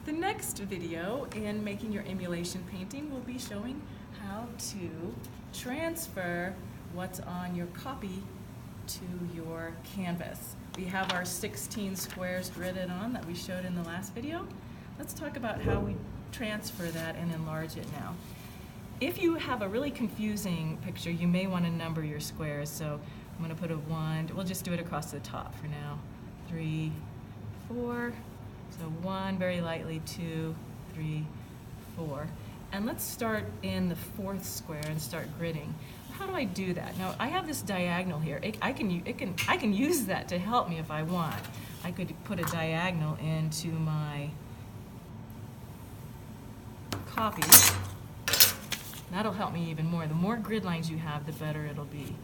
The next video in making your emulation painting will be showing how to transfer what's on your copy to your canvas. We have our 16 squares gridded on that we showed in the last video. Let's talk about how we transfer that and enlarge it now. If you have a really confusing picture, you may want to number your squares. So I'm going to put a 1, we'll just do it across the top for now. 3, 4, so 1 very lightly, 2, 3, 4. And let's start in the 4th square and start gridding. How do I do that? Now I have this diagonal here. I can use that to help me if I want. I could put a diagonal into my copy. That'll help me even more. The more grid lines you have, the better it'll be.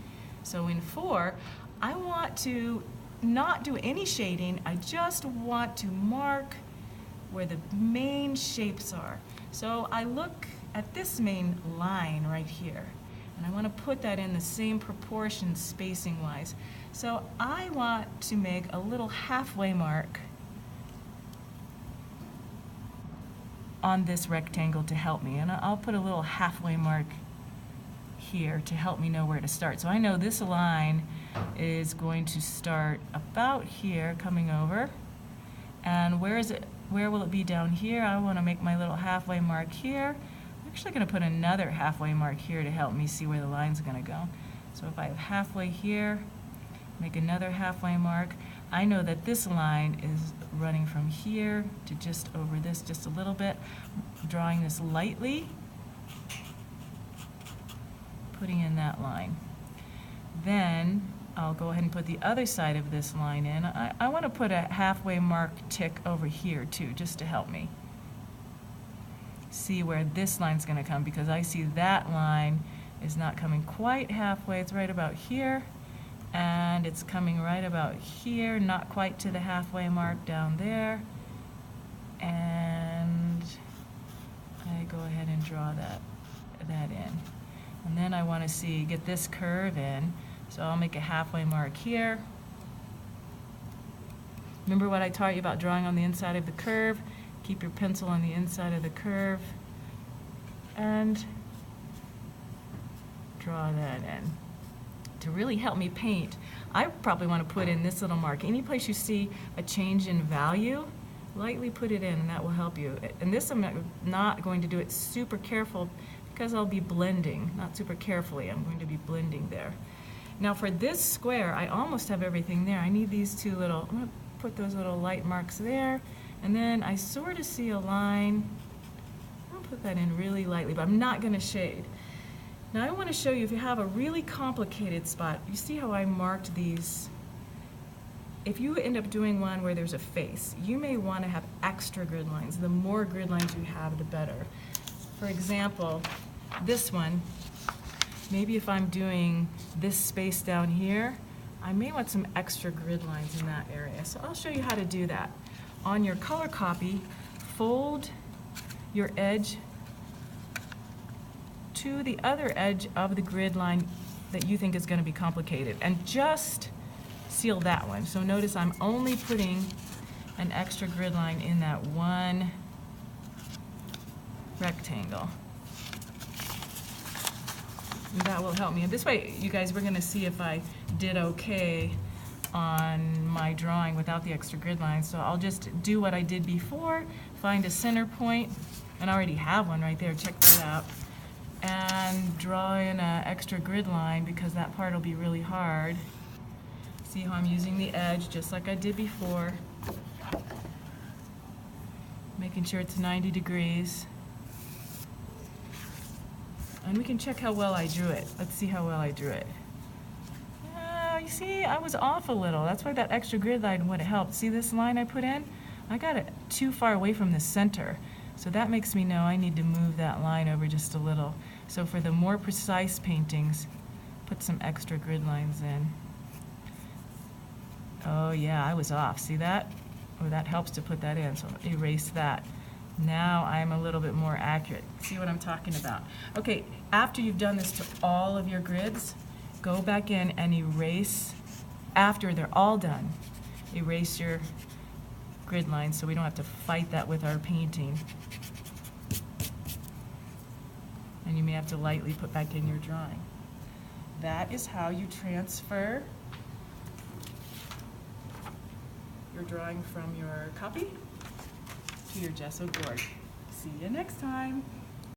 So in 4, I want to not do any shading. I just want to mark where the main shapes are. So I look at this main line right here, and I want to put that in the same proportion spacing wise. So I want to make a little halfway mark on this rectangle to help me, and I'll put a little halfway mark here to help me know where to start. So I know this line is going to start about here, coming over, and where will it be down here? I want to make my little halfway mark here. I'm actually going to put another halfway mark here to help me see where the line's going to go. So if I have halfway here, make another halfway mark. I know that this line is running from here to just over this just a little bit. Drawing this lightly, putting in that line. Then I'll go ahead and put the other side of this line in. I want to put a halfway mark tick over here too, just to help me see where this line's going to come, because I see that line is not coming quite halfway. It's right about here, and it's coming right about here, not quite to the halfway mark down there. And I go ahead and draw that in. And then I want to get this curve in, so I'll make a halfway mark here. Remember what I taught you about drawing on the inside of the curve? Keep your pencil on the inside of the curve and draw that in. To really help me paint, I probably want to put in this little mark. Any place you see a change in value, lightly put it in, and that will help you. And this I'm not going to do it super careful, because I'll be blending, not super carefully. I'm going to be blending there. Now for this square, I almost have everything there. I need these two little, I'm going to put those little light marks there, and then I sort of see a line. I'll put that in really lightly, but I'm not going to shade. Now I want to show you, if you have a really complicated spot, you see how I marked these. If you end up doing one where there's a face, you may want to have extra grid lines. The more grid lines you have, the better. For example, this one, maybe if I'm doing this space down here, I may want some extra grid lines in that area. So I'll show you how to do that. On your color copy, fold your edge to the other edge of the grid line that you think is going to be complicated, and just seal that one. So notice I'm only putting an extra grid line in that one rectangle. And that will help me. And this way, you guys, we're going to see if I did okay on my drawing without the extra grid lines. So I'll just do what I did before, find a center point, and I already have one right there, check that out, and draw in an extra grid line, because that part will be really hard. See how I'm using the edge just like I did before, making sure it's 90 degrees. And we can check how well I drew it. Let's see how well I drew it. You see, I was off a little. That's why that extra grid line would have helped. See this line I put in? I got it too far away from the center. So that makes me know I need to move that line over just a little. So for the more precise paintings, put some extra grid lines in. Oh yeah, I was off. See that? Oh, that helps to put that in. So erase that. Now I'm a little bit more accurate. See what I'm talking about? Okay, after you've done this to all of your grids, go back in and erase, after they're all done, erase your grid lines so we don't have to fight that with our painting. And you may have to lightly put back in your drawing. That is how you transfer your drawing from your copy to your gesso board. See you next time.